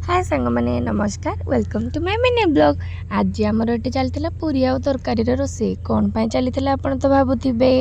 हाय सांग मैंने नमस्कार welcome to my mini blog. आज आमर ये चलता पूरी आउ तरकारी रोसे कौन पाई चली आपन तो भावुवे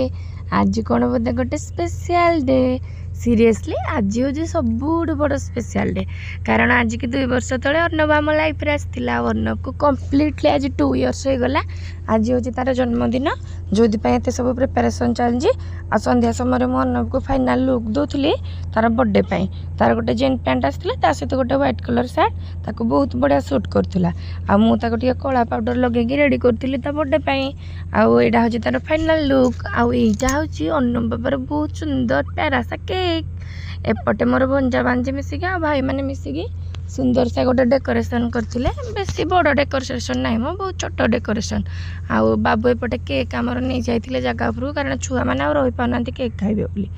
आज कौन बोधे गोटे स्पेशल डे। सीरियसली आज हूँ सबुठ बड़ स्पेशल डे कारण आज की 2 वर्ष तले अर्णव आम लाइफ रे आसला। अर्णव को कम्प्लीटली आज 2 इयर्स हो गला। आज हूँ तार जन्मदिन जो एत सब प्रिपेरेसन चलती। आ संध्या समय मु अर्णव को फाइनाल लुक दूसरी तार बर्थडे पाई। तार गोटे जीन पैंट आसला सहित गोटे व्हाइट कलर सार्ट ताको बहुत बढ़िया सूट करथिला। आ मु ताको टिके कला पाउडर लगे रेडी करथिली ता बर्थडे पाई। आउ एडा होची तार फाइनाल लुक। आउ एटा होची अर्णव बाबार बहुत सुंदर प्यारा सा केक। एपटे मोर भंजा भांजी मिसिकी आ भाई माने मिसिकी सुंदर सा गोटे डेकोरेशन करथिले। बेसी बड़ डेकोरेशन नाही मो बहुत छोट डेकोरेशन। आउ बाबू एपटे केक आमर नहीं जाइथिले जगह उपरु कारण छुआ माने आ रहि पाउनांती केक खाइबे बोली।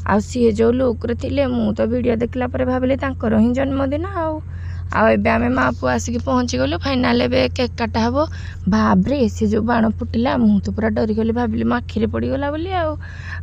आ सी जो लुक रे थिले मु तो वीडियो देखला पर भाबिले तांकर ही जन्मदिन। आउ एबे आमे माँ पुआ आसिक पहुँची गलु। फाइनाल एबे केक काटा हबो। भाब्रे से जो बाण फुटिला मु तो पूरा डरी गली भाबिली मो आखिरे पड़गला बोली।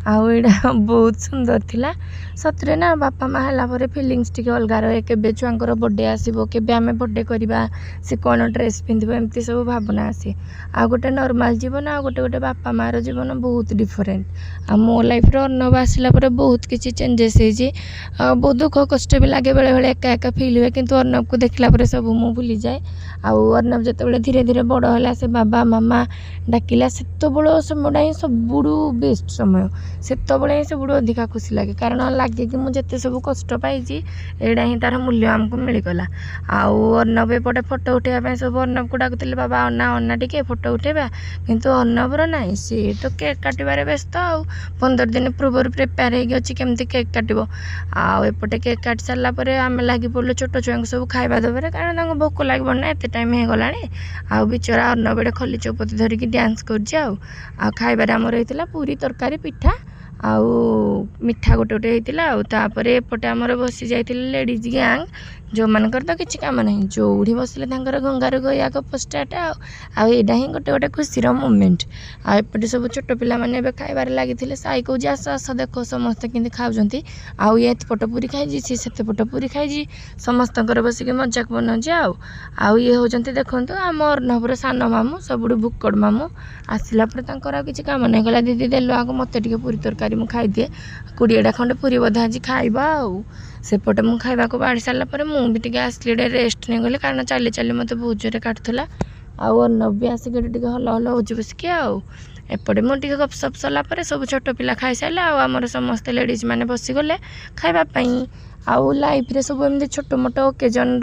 आउ एडा बहुत सुंदर थिला सतरे ना। बापा माँ हला परे फीलिंग्स टिके अलगा रहे। केबे छुआंकर बर्थडे आसीबो केबे आमे बर्थडे करबा से कोन ड्रेस पिंधिबो एमती सब भावना आसे। आ गोटे नॉर्मल जीवन आ गोटे गोटे बापा माँ रो जीवन बहुत डिफरेंट। आ मो लाइफ रो अर्णव आसिला परे बहुत किछि चेंजेस हे जे बहुत दुख कष्ट भी लागे बेले बेले एका एका फील हुए किंतु अर्णव को देखला परे सब मु भूली जाए। आउ अर्णव जते धीरे धीरे बड़ होला से बाबा मामा डाकिला सेत बड़ समय ही सबुडू बेस्ट समय। सेत बड़े सबुडू अधिका खुशी लगे कारण लगे कि मुझे सब कष्ट पाई एडा ही तार मूल्य आमको मिलगला। आउ अर्णव एपटे फोटो उठेवा सब अर्णव को डाकुले बाबा अन्ना अन्ना टिके फोटो उठेबा किंतु अर्णवर नाई सी तो केक काटबार व्यस्त। आउ 15 दिन पूर्व प्रिपेयर होगी केमती केक काटो। आउ एपटे केक काट सारा पर आम लगी पड़ो छोट छुआ सब खाଇବା देवे कारण भोक लगे ना एत टाइम हो गला। आउ बिचरा अर्णव एडे खली चौपती धरिकी डांस कर खाइबार आमर होता पूरी तरकारी पिठा आउ मिठा गोटे गोटे होता। आउ तापरे एपटे आमर बसी जाइए लेडीज गैंग जो मानकर तो किसी काम ना जो बसले गंगार गया गप स्टार्ट। आईडा ही गोटे गोटे खुशी मोमेंट। आएपटे सब छोट पिला माने खाइबार लगी साई कौज आस आस देख समस्ते कि खाऊँच। आउ ये पट पूरी खाई सी से पट पूरी खाई समस्त बसिक मजाक बनाऊे। आउ ये होती देखो आम अर्णवर सान मामू सबुठ भुकड़ मामू आसला किसी काम नहीं गला दीदी देलु आग मत पूरी तरकारी मु खाईदिए 20टा खंडे पूरी बधा आज खाइबा। सेपटे मु खाइबा को बाढ़ी सारा पर मुझे आसली रेस्ट नहीं गली कारण चली चली मत बहुत जोरे काटुला। आउ अर्णव भी आसिक हल हल हो बसिक। एपटे मुझे गपसप सरला सब छोट पिला खाई सारे आमर समस्त लेडीज मैंने बसीगले खाइबापी। आउ लाइफ रे सब एमती छोट मोट ओकेजन